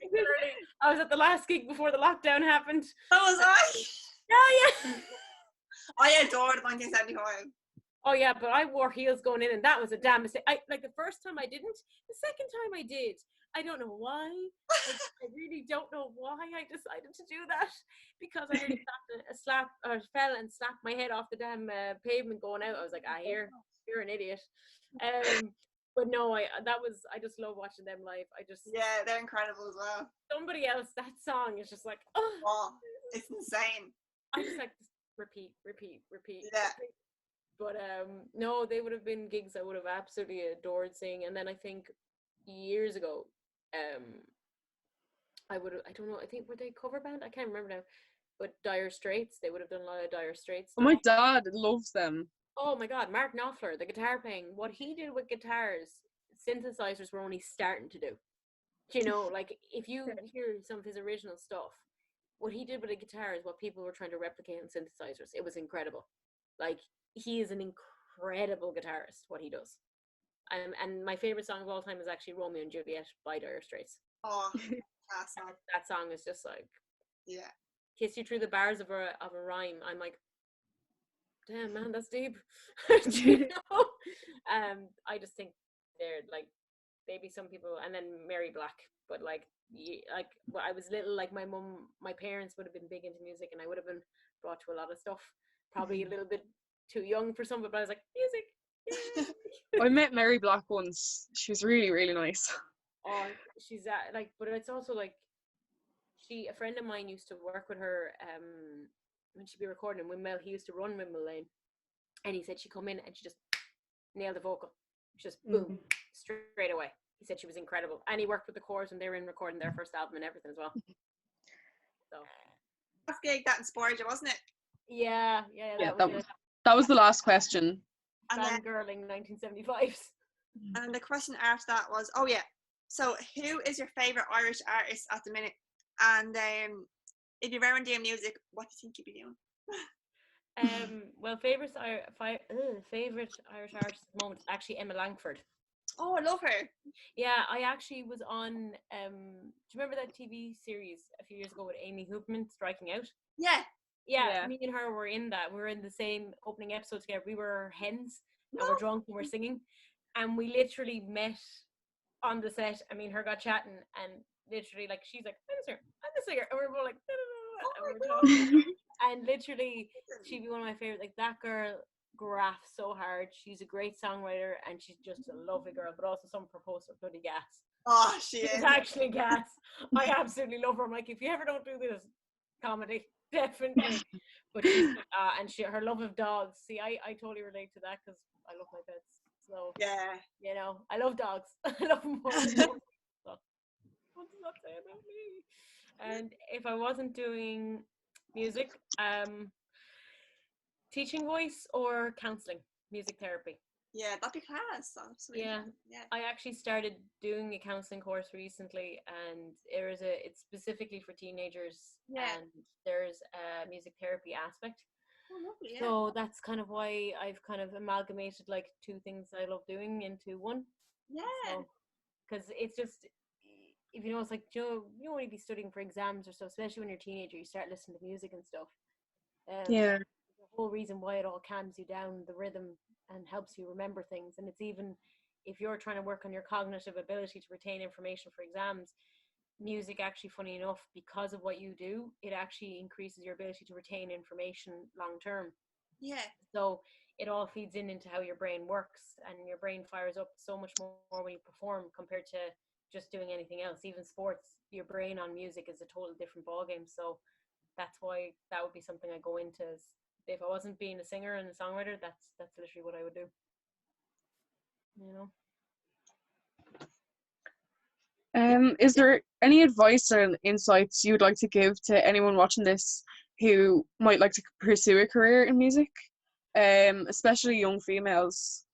was at the last gig before the lockdown happened. That was I. Yeah. I adored 1975. Oh yeah, but I wore heels going in, and that was a damn mistake. Like the first time I didn't, the second time I did. I don't know why. I really don't know why I decided to do that, because I nearly fell and slapped my head off the damn pavement going out. I was like, you're an idiot. But no, I just love watching them live. Yeah, they're incredible as well. Somebody else, that song is just like, it's insane. I just like repeat. Yeah. But no, they would have been gigs I would have absolutely adored seeing. And then I think years ago, I don't know, I think were they cover band? I can't remember now. but Dire Straits, they would have done a lot of Dire Straits Oh, stuff. my dad loves them. Oh my god, Mark Knopfler, the guitar playing, what he did with guitars, synthesizers were only starting to do. You know, like if you hear some of his original stuff, what he did with a guitar is what people were trying to replicate in synthesizers. It was incredible. Like, he is an incredible guitarist, what he does. And my favorite song of all time is actually Romeo and Juliet by Dire Straits. Oh, that song. That song is just like, Yeah. kiss you through the bars of a rhyme. I'm like, damn man, that's deep. You know? I just think they're like, maybe some people, and then Mary Black, but like when I was little, like my parents would have been big into music, and I would have been brought to a lot of stuff. Probably a little bit too young for some, but I was like, music. I met Mary Black once. She was really, really nice. Oh, she's like, but it's also like, a friend of mine used to work with her when she'd be recording in Windmill. He used to run Windmill Lane, and he said she'd come in and she just nailed the vocal, just boom, straight away. He said she was incredible, and he worked with the Corrs when they were in recording their first album and everything as well. So Last gig that inspired you, wasn't it? yeah, that was the last question. And then, Fangirling 1975s. and the question after that was, oh yeah, so who is your favorite Irish artist at the minute? And if you're ever doing music, what do you think you'd be doing? Well, favorite Irish artist at the moment is actually Emma Langford. Oh, I love her. Yeah, I actually was on. Do you remember that TV series a few years ago with Amy Hoopman, Striking Out? Yeah. Me and her were in that. We were in the same opening episode together. We were hens and we're drunk and we're singing, and we literally met on the set. I mean, her got chatting, and literally, like, she's like, I'm the singer, and we were both like, and we were talking, and literally, she'd be one of my favorite. Like, that girl grafts so hard. She's a great songwriter, and she's just a lovely girl, but also some proposal bloody gas. Oh, she's actually gas. I absolutely love her. I'm like, if you ever don't do this comedy, definitely. But she's and her love of dogs. See, I totally relate to that because I love my pets. So yeah, you know, I love dogs. I love them more than dogs. So what does that say about me? And if I wasn't doing music, teaching voice or counselling, music therapy. Yeah, that'd be class. Absolutely. Yeah. I actually started doing a counselling course recently, and it's specifically for teenagers, and there's a music therapy aspect. Oh, lovely, yeah. So that's kind of why I've kind of amalgamated like two things I love doing into one. Yeah. Because it's just, if you know, it's like, you don't want to be studying for exams or stuff, especially when you're a teenager. You start listening to music and stuff. The whole reason why it all calms you down, the rhythm, and helps you remember things. And it's even if you're trying to work on your cognitive ability to retain information for exams, music actually, funny enough, because of what you do, it actually increases your ability to retain information long term. Yeah. So it all feeds into how your brain works, and your brain fires up so much more when you perform compared to just doing anything else. Even sports, your brain on music is a total different ballgame. So that's why that would be something I go into. If I wasn't being a singer and a songwriter, that's literally what I would do. You know. Is there any advice or insights you would like to give to anyone watching this who might like to pursue a career in music, especially young females?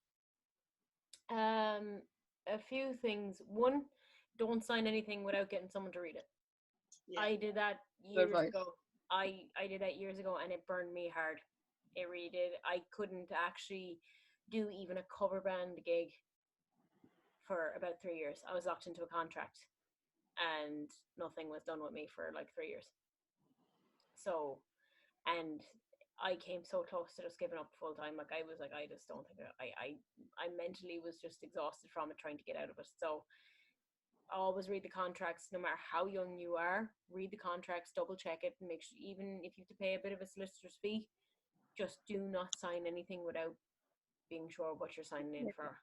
A few things. One, don't sign anything without getting someone to read it. Yeah. I did that years ago. I did that years ago, and it burned me hard. It really did. I couldn't actually do even a cover band gig for about 3 years. I was locked into a contract, and nothing was done with me for like 3 years. So, and I came so close to just giving up full time. Like, I was like, I just don't think I mentally was just exhausted from it, trying to get out of it. So always read the contracts, no matter how young you are. Read the contracts, double check it, and make sure, even if you have to pay a bit of a solicitor's fee, just do not sign anything without being sure what you're signing in for.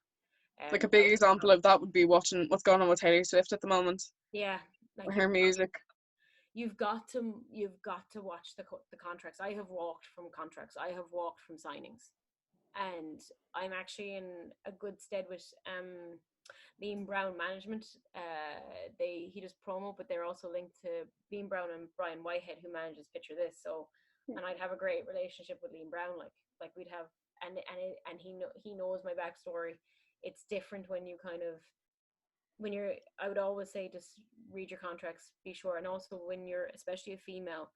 Like a big example of that would be watching what's going on with Taylor Swift at the moment. Yeah, like her music. You've got to watch the contracts. I have walked from contracts. I have walked from signings, and I'm actually in a good stead with Liam Brown Management. He does promo, but they're also linked to Liam Brown and Brian Whitehead, who manages Picture This. So, and I'd have a great relationship with Liam Brown. Like we'd have, and he knows my backstory. It's different when you kind of when you're. I would always say just read your contracts, be sure, and also when you're especially a female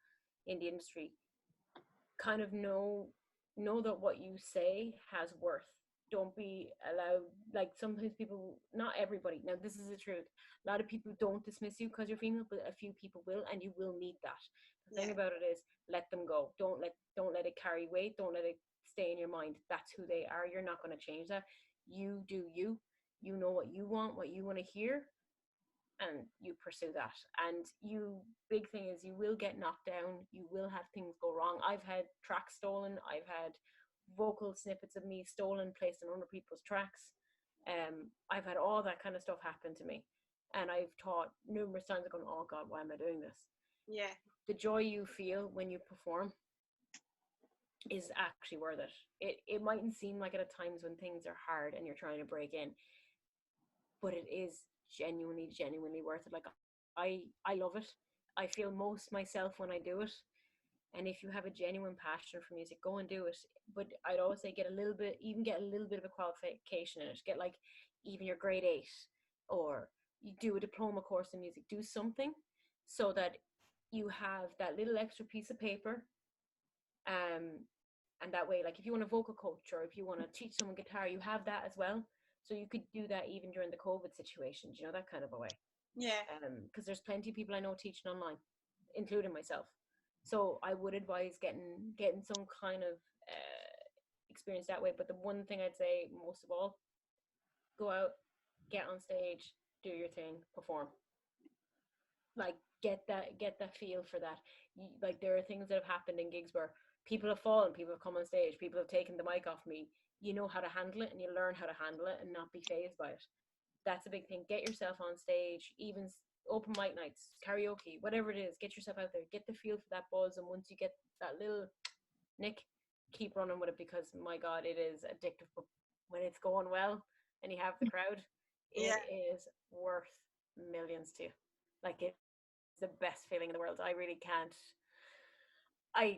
in the industry, kind of know that what you say has worth. Don't be allowed, like sometimes people, not everybody, now this is the truth, a lot of people don't dismiss you because you're female, but a few people will, and you will meet that. The thing about it is, let them go. Don't let it carry weight. Don't let it stay in your mind. That's who they are. You're not going to change that. You do you. You know what you want to hear, and you pursue that. And big thing is, you will get knocked down. You will have things go wrong. I've had tracks stolen. I've had vocal snippets of me stolen, placed on other people's tracks. I've had all that kind of stuff happen to me, and I've taught numerous times going, oh God, why am I doing this? Yeah. The joy you feel when you perform is actually worth it. It mightn't seem like it at times when things are hard and you're trying to break in, but it is genuinely worth it. Like I love it. I feel most myself when I do it. And if you have a genuine passion for music, go and do it. But I'd always say get a little bit of a qualification in it. Get like even your grade 8, or you do a diploma course in music. Do something so that you have that little extra piece of paper. And that way, like if you want a vocal coach or if you want to teach someone guitar, you have that as well. So you could do that even during the COVID situation, you know, that kind of a way. Yeah. Because there's plenty of people I know teaching online, including myself. So I would advise getting some kind of experience that way. But the one thing I'd say most of all, go out, get on stage, do your thing, perform. Like get that feel for that. Like there are things that have happened in gigs where people have fallen, people have come on stage, people have taken the mic off me. You know how to handle it, and you learn how to handle it and not be fazed by it. That's a big thing. Get yourself on stage, even open mic nights, karaoke, whatever it is. Get yourself out there, get the feel for that buzz, and once you get that little nick, keep running with it, because my God, it is addictive. But when it's going well and you have the crowd, it is worth millions to you. Like it's the best feeling in the world. I really can't. I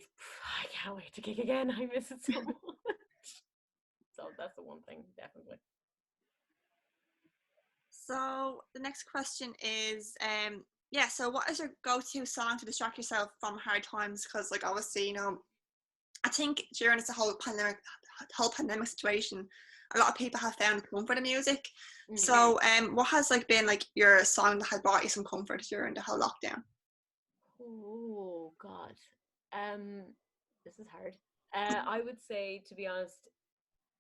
can't wait to gig again. I miss it so much. So that's the one thing, definitely. So the next question is, so what is your go-to song to distract yourself from hard times? Because like obviously, you know, I think during this whole pandemic situation, a lot of people have found comfort in music. Mm-hmm. So what has like been like your song that had brought you some comfort during the whole lockdown? Oh God. This is hard. I would say, to be honest,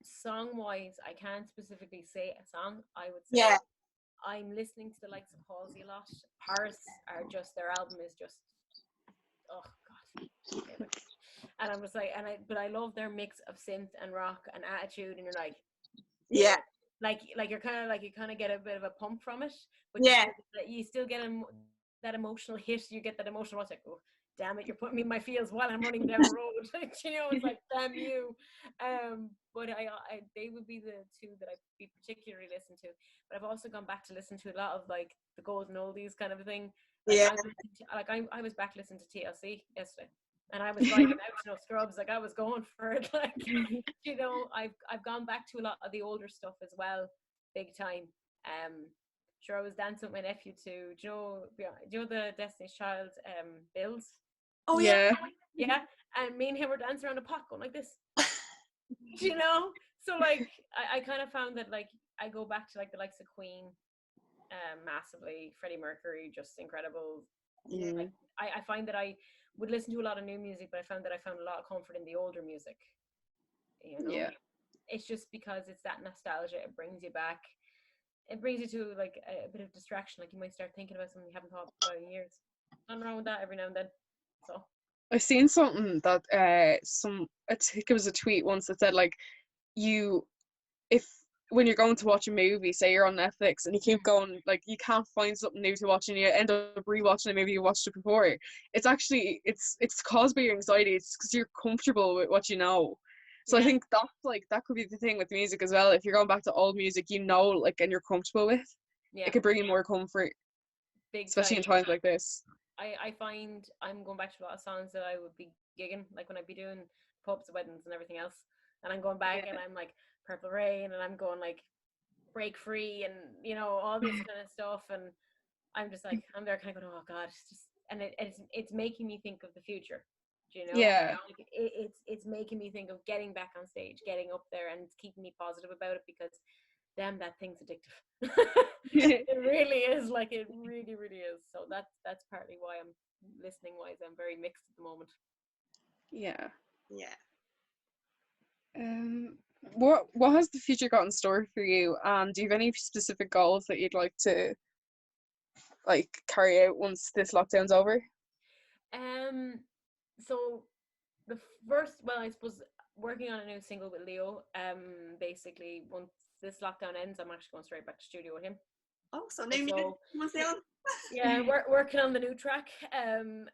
song-wise, I can't specifically say a song. I would say I'm listening to the likes of Halsey a lot. Paris are just, their album is just, oh God. And I'm just like, but I love their mix of synth and rock and attitude, and you're like, like you're kind of like, you kind of get a bit of a pump from it, but you still get that emotional hit. You get that emotional rush, like, oh damn it, you're putting me in my feels while I'm running down the road. You know, it's like, damn you. But they would be the two that I'd be particularly listening to. But I've also gone back to listen to a lot of like the golden oldies kind of a thing. Like, I was back listening to TLC yesterday, and I was writing out, you know, Scrubs. Like I was going for it. Like, you know, I've gone back to a lot of the older stuff as well, big time. Sure, I was dancing with my nephew to, do you know the Destiny's Child Bills? Oh yeah. And me and him were dancing around a pot going like this. You know? So like I kind of found that like I go back to like the likes of Queen, massively, Freddie Mercury, just incredible. Like I find that I would listen to a lot of new music, but I found a lot of comfort in the older music. You know? Yeah. It's just because it's that nostalgia, it brings you back. It brings you to like a bit of distraction. Like you might start thinking about something you haven't thought about in years. Nothing wrong with that every now and then. So I seen something that I think it was a tweet once that said like, when you're going to watch a movie, say you're on Netflix and you keep going, like you can't find something new to watch and you end up rewatching it, maybe you watched it before. It's actually it's caused by your anxiety. It's because you're comfortable with what you know. So I Yeah. think that's like, that could be the thing with music as well. If you're going back to old music, you know, like, and you're comfortable with, Yeah, it could bring you more comfort, big especially time. in times like this. I find I'm going back to a lot of songs that I would be gigging, like when I'd be doing pubs, weddings, and everything else. And I'm going back and I'm like Purple Rain, and I'm going like Break Free, and you know, all this kind of stuff. And I'm just like, I'm there kind of going, oh God, it's just, and it's making me think of the future. Do you know? Yeah. Like, it's making me think of getting back on stage, getting up there, and it's keeping me positive about it, because damn, that thing's addictive. It really is, like, it really, really is. So that's partly why I'm listening wise, I'm very mixed at the moment. Yeah. Yeah. What has the future got in store for you? And do you have any specific goals that you'd like to like carry out once this lockdown's over? So the first, well, I suppose working on a new single with Leo. Basically, once this lockdown ends, I'm actually going straight back to studio with him. Oh, so new music. Yeah, we're working on the new track. And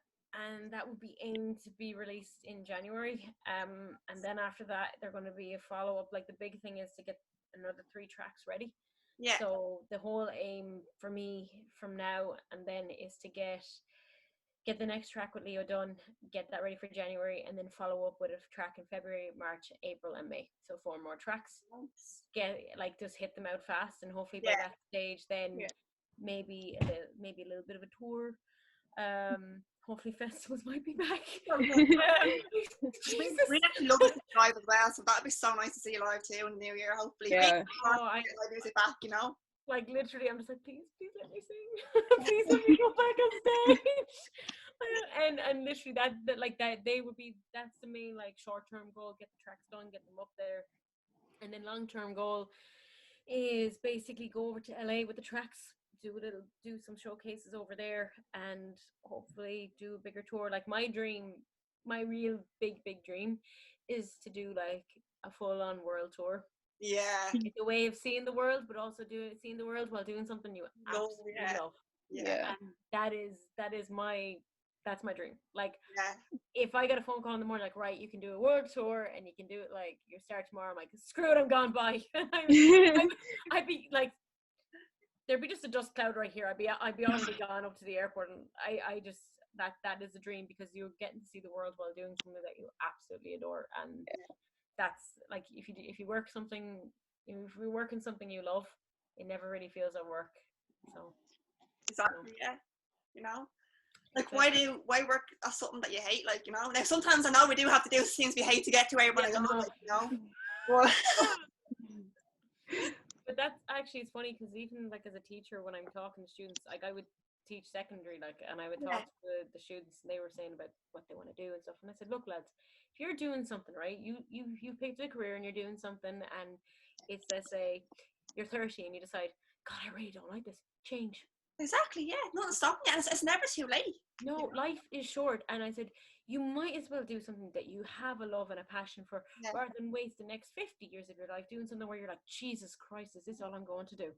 that would be aimed to be released in January. And then after that, they're going to be a follow-up. Like, the big thing is to get another 3 tracks ready. Yeah. So the whole aim for me from now and then is to get the next track with Leo done, get that ready for January, and then follow up with a track in February, March, April, and May. So 4 more tracks. Get, like, just hit them out fast, and hopefully by that stage, then maybe a little bit of a tour. Hopefully festivals might be back. We actually love it live as well, so that'd be so nice to see you live too in the new year. Hopefully, Yeah. get live music back, you know. Like, literally, I'm just like, please let me sing. Please let me go back on stage. And literally that they would be, that's the main, like, short-term goal, get the tracks done, get them up there. And then long-term goal is basically go over to LA with the tracks, do some showcases over there, and hopefully do a bigger tour. Like, my real big dream is to do like a full-on world tour. Yeah. It's a way of seeing the world, but also seeing the world while doing something you absolutely love. Yeah. And that's my dream. Like, Yeah. if I get a phone call in the morning, like, right, you can do a world tour and you can do it, like, you start tomorrow, I'm like, screw it, I'm gone by. I'd be like, there'd be just a dust cloud right here. I'd be already gone up to the airport, and I just, that is a dream, because you're getting to see the world while doing something that you absolutely adore. And that's like, if you work in something you love, it never really feels like work. So exactly, yeah, you know, like, why work at something that you hate? Like, you know, now sometimes I know we do have to do things we hate to get to where we want to go, like, you know. But that's actually, it's funny, because even like as a teacher, when I'm talking to students, like, I would teach secondary, like, and I would talk to the students, and they were saying about what they want to do and stuff, and I said, look, lads, if you're doing something, right, you picked a career and you're doing something, and it's, let's say you're 30 and you decide, God, I really don't like this, change. Exactly, yeah, nothing stopping you, and it's never too late. No, life is short. And I said, you might as well do something that you have a love and a passion for, rather than waste the next 50 years of your life doing something where you're like, Jesus Christ, is this all I'm going to do?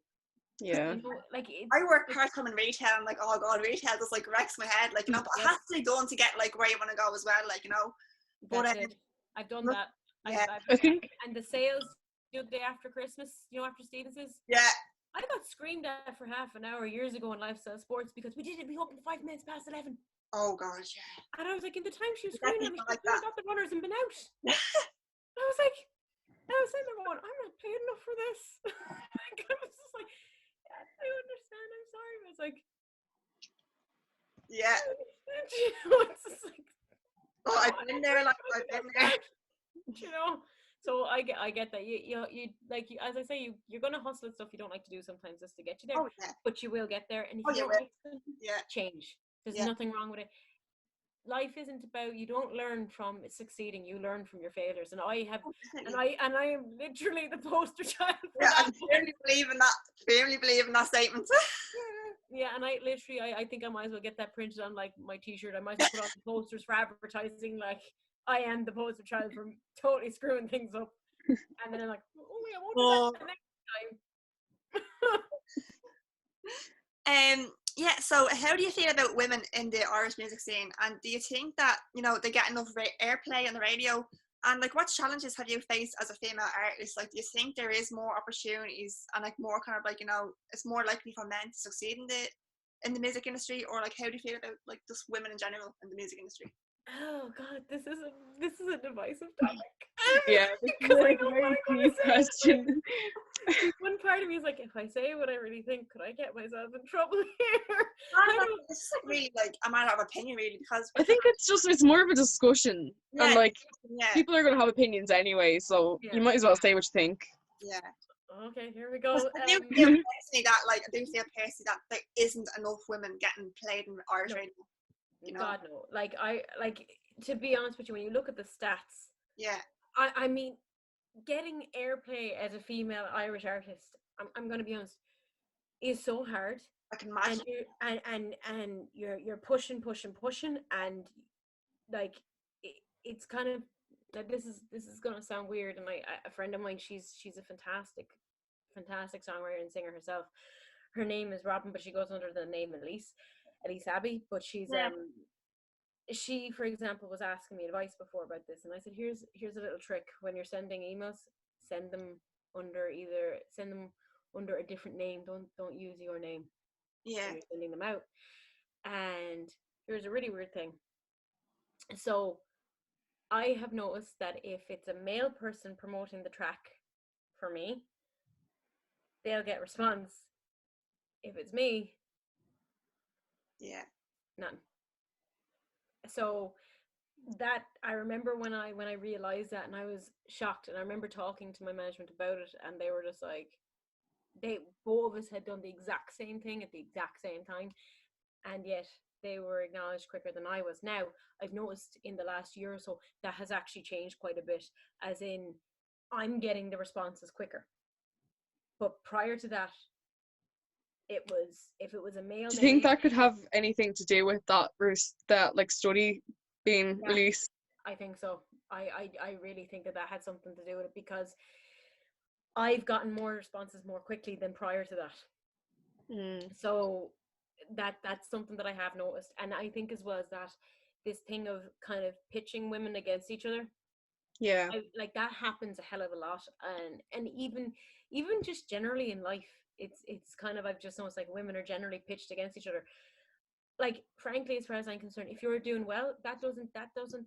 Yeah. You know, like, I work part-time in retail, and like, oh God, retail just like wrecks my head, like, you know, but it has to be done to get like where you want to go as well, like, you know. But I've done that. Yeah. I think, and the sales the day after Christmas, you know, after Stevens's. Yeah. I got screamed at for half an hour years ago in Lifestyle Sports because we didn't be open 5 minutes past 11. Oh God, yeah. And I was like, in the time she was screaming at me, like I got the runners and been out. I was sitting there going, I'm not paid enough for this. I was just like, I understand, I'm sorry. I was like, yeah. You know, it's just like, oh, I've been there, like, I've been there. You know, so I get that. You like, as I say, you're gonna hustle at stuff you don't like to do sometimes just to get you there. Oh, yeah. But you will get there, and if you don't like it, change. There's nothing wrong with it. Life isn't about, you don't learn from succeeding, you learn from your failures. And I am literally the poster child for that. I firmly believe in that statement. Yeah, and I think I might as well get that printed on, like, my t-shirt. I might as well put on the posters for advertising, like, I am the poster child for totally screwing things up. And then I'm like, I won't do that the next time. Yeah, so how do you feel about women in the Irish music scene? And do you think that, you know, they get enough airplay on the radio? And like, what challenges have you faced as a female artist? Like, do you think there is more opportunities and like more kind of like, you know, it's more likely for men to succeed in the music industry, or like how do you feel about like just women in general in the music industry? Oh God, this is a divisive topic. Yeah, this is Because I like know a what very I'm going deep to say. question. One part of me is like, if I say what I really think, could I get myself in trouble here? I don't know, it's just like really like a matter of opinion, really, because I think it's more of a discussion, and yeah, like yeah, people are gonna have opinions anyway, so Yeah. you might as well say what you think. yeah. Okay, here we 'Cause go. I do feel personally that like I do feel personally that there isn't enough women getting played in Irish No. radio. You know? God no. Like to be honest with you, when you look at the stats, Yeah, I mean, getting airplay as a female Irish artist, I'm going to be honest, is so hard. I can And imagine. you're pushing, and like it's kind of like this is gonna sound weird, and a friend of mine, she's a fantastic songwriter and singer herself. Her name is Robin, but she goes under the name Elise Abbey. But Yeah. she, for example, was asking me advice before about this, and I said, here's a little trick. When you're sending emails, send them under a different name. Don't use your name Yeah, when you're sending them out. And here's a really weird thing. So I have noticed that if it's a male person promoting the track for me, they'll get response. If it's me, yeah, none. So that, I remember when I realized that, and I was shocked, and I remember talking to my management about it, and they were just like, they both of us had done the exact same thing at the exact same time, and yet they were acknowledged quicker than I was. Now I've noticed in the last year or so that has actually changed quite a bit, as in I'm getting the responses quicker. But prior to that, it was, if it was a male Do you name, think that could have anything to do with that like study being Yeah. released? I think so. I really think that had something to do with it, because I've gotten more responses more quickly than prior to that. So that's something that I have noticed. And I think as well as that, this thing of kind of pitching women against each other, Yeah. like that happens a hell of a lot. And even just generally in life, it's kind of, I've just noticed like women are generally pitched against each other. Like, frankly, as far as I'm concerned, if you're doing well, that doesn't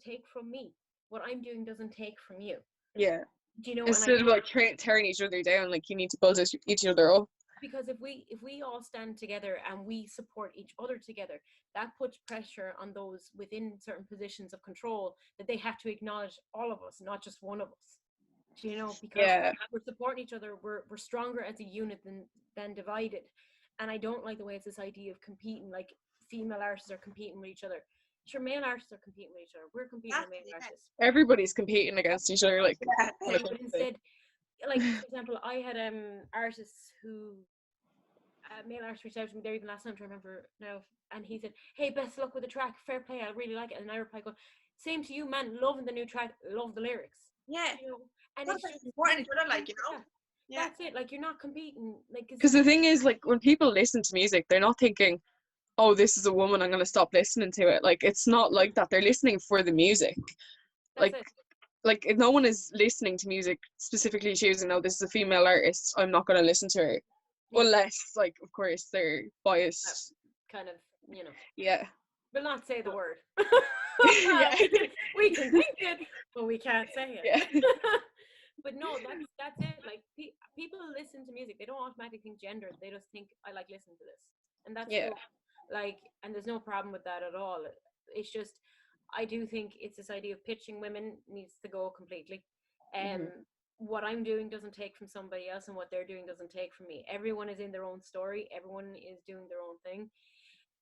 take from me. What I'm doing doesn't take from you. Yeah. Do you know? Instead of like tearing each other down, like you need to build each other up. Because if we all stand together and we support each other together, that puts pressure on those within certain positions of control, that they have to acknowledge all of us, not just one of us. Do you know? Because we're supporting each other, we're stronger as a unit than divided. And I don't like the way it's this idea of competing, like female artists are competing with each other. Sure, male artists are competing with each other. We're competing with male artists. Everybody's competing against each other, like. But instead, like, for example, I had artists who male artist reached out to me there even last time, I remember now, and he said, "Hey, best of luck with the track, fair play, I really like it." And I replied, "Go, same to you, man, loving the new track, love the lyrics." yeah. You know, and That's it's just important each other, like, you know. Yeah. That's it. Like, you're not competing, like, Because the thing is, like, when people listen to music, they're not thinking, "Oh, this is a woman, I'm gonna stop listening to it." Like, it's not like that. They're listening for the music. That's Like, it. like if no one is listening to music specifically choosing, "No, this is a female artist, I'm not gonna listen to her," unless, like, of course, they're biased. Kind of, you know. Yeah. We'll not say the word. Yeah. We can think it, but we can't say it. Yeah. But no, that's it. Like, people listen to music, they don't automatically think gender. They just think, I like listening to this, and that's Yeah. cool. Like, and there's no problem with that at all. It's just, I do think it's this idea of pitching women needs to go completely. What I'm doing doesn't take from somebody else, and what they're doing doesn't take from me. Everyone is in their own story. Everyone is doing their own thing.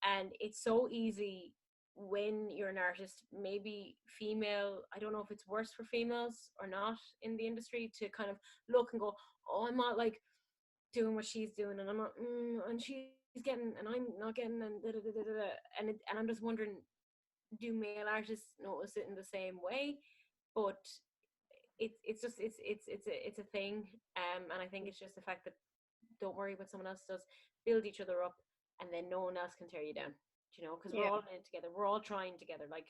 And it's so easy when you're an artist, maybe female, I don't know if it's worse for females or not in the industry, to kind of look and go, "Oh, I'm not like doing what she's doing, and I'm not, and she's getting, and I'm not getting, and da, da, da, da, da." And I'm just wondering, do male artists notice it in the same way? But it's a thing, and I think it's just the fact that, don't worry what someone else does, build each other up, and then no one else can tear you down. You know, because we're all in it together, we're all trying together. Like,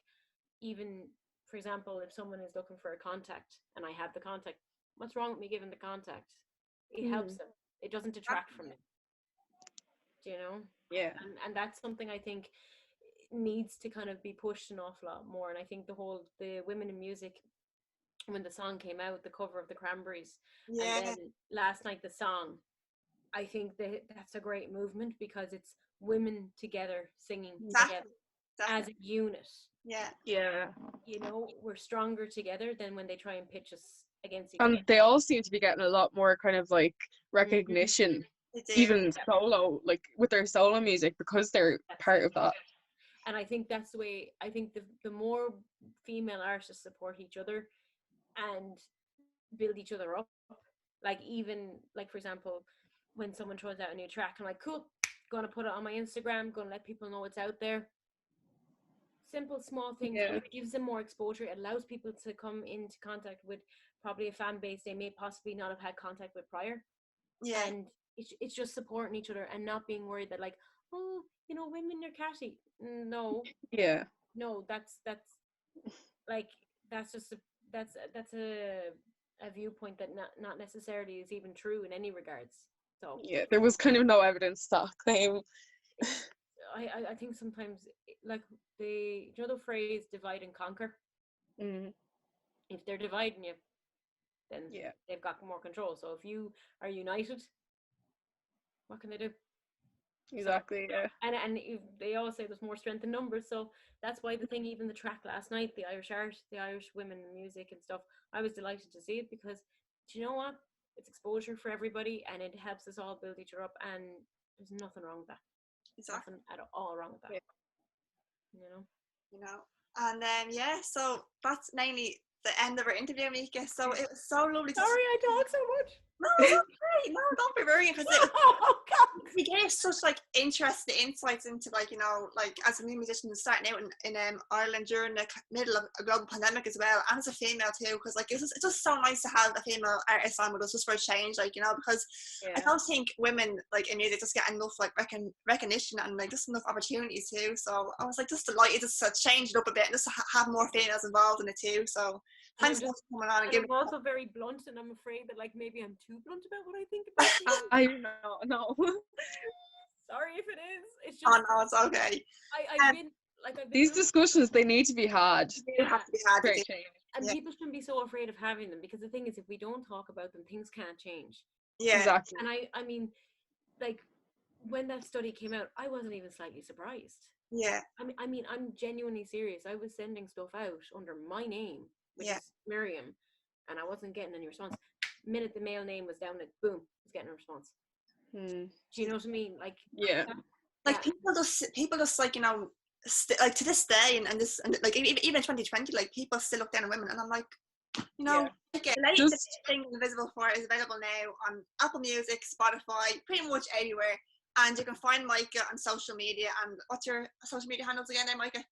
even for example, if someone is looking for a contact and I have the contact, what's wrong with me giving the contact? It helps them. It doesn't detract from it. Do you know? Yeah. And that's something I think needs to kind of be pushed an awful lot more. And I think the women in music, when the song came out, the cover of the Cranberries, and then last night the song, I think that's a great movement because it's women together singing together as a unit. Yeah. You know, we're stronger together than when they try and pitch us against each other. And they all seem to be getting a lot more kind of like recognition, even solo, like with their solo music, because they're part of that. And I think that's the way, I think the more female artists support each other and build each other up, like even, like for example, when someone throws out a new track, I'm like, cool, gonna put it on my Instagram, gonna let people know it's out there. Simple, small things, but it gives them more exposure. It allows people to come into contact with probably a fan base they may possibly not have had contact with prior. Yeah. And it's just supporting each other and not being worried that like, oh, you know, women are catty. No. Yeah. No, that's like, that's just that's a viewpoint that not necessarily is even true in any regards. So yeah, there was kind of no evidence to that claim. I think sometimes, like the phrase divide and conquer. If they're dividing you, then they've got more control. So if you are united, what can they do? Exactly. So, and they always say there's more strength in numbers. So that's why the thing, even the track last night, the Irish art, the Irish women in music and stuff, I was delighted to see it because, do you know what? It's exposure for everybody, and it helps us all build each other up. And there's nothing wrong with that. Exactly. Nothing at all wrong with that. Yeah. You know. And then so that's mainly the end of our interview, Micah. So it was so lovely. Sorry, I talk so much. No, it's okay. No, don't be worrying, because we gave such like interesting insights into, like, you know, like as a new musician starting out in Ireland during the middle of a global pandemic as well, and as a female too, because like it's just so nice to have a female artist on with us just for a change, like, you know, because I don't think women like in music just get enough like recognition and like just enough opportunities too. So I was like just delighted just to change it up a bit and just to have more females involved in it too. So thanks for coming on and giving. I'm also very blunt, and I'm afraid that like maybe I'm too blunt about what I think about it. I no. Sorry if it is. It's just. Oh no, it's okay. I've been these discussions, they need to be had. They have to be had. And people shouldn't be so afraid of having them, because the thing is, if we don't talk about them, things can't change. Yeah, exactly. And I mean, like when that study came out, I wasn't even slightly surprised. Yeah. I mean, I'm genuinely serious. I was sending stuff out under my name, which is Miriam, and I wasn't getting any response. The minute the male name was down, it boom, I was getting a response. Do you know what I mean? Like, like people just like, you know, like to this day and like even in 2020, like people still look down on women, and I'm like, you know, the latest thing Invisible For is available now on Apple Music, Spotify, pretty much everywhere, and you can find Micah on social media. And what's your social media handles again there, Micah?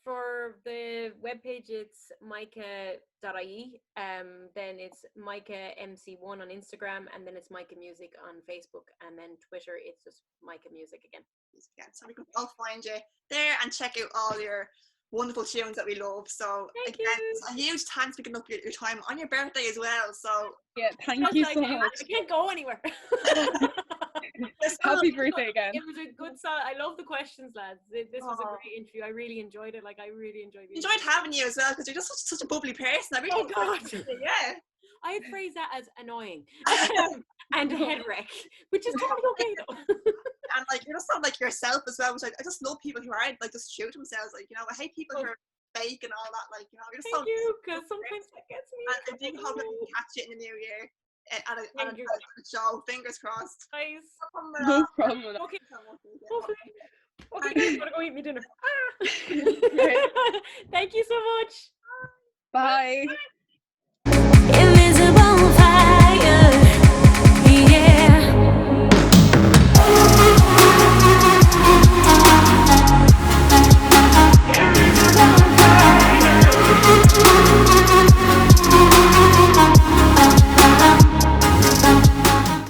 For the webpage, it's micah.ie, then it's Micah MC1 on Instagram, and then it's Micah Music on Facebook, and then Twitter, it's just Micah Music again. So we can all find you there and check out all your wonderful tunes that we love. So thank again, you. a huge thanks for giving up your time on your birthday as well. So thank you so much. I can't go anywhere. Happy birthday again. It was a good song. I love the questions, lads. This was a great interview. I really enjoyed it. Like, I really enjoyed it. Enjoyed having you as well, because you're just such a bubbly person. I really yeah. I'd phrase that as annoying and a head wreck, which is totally okay though. And like, you just sound like yourself as well, which I just love people who are like just shoot themselves. Like, you know, I hate people who are fake and all that. Like, you know, you're just Thank you, because sometimes that gets me. And I do hope that we catch it in the new year. At a show, fingers crossed. Nice. No problem. Okay. Hopefully. Okay, guys, gotta go eat me dinner. Thank you so much. Bye.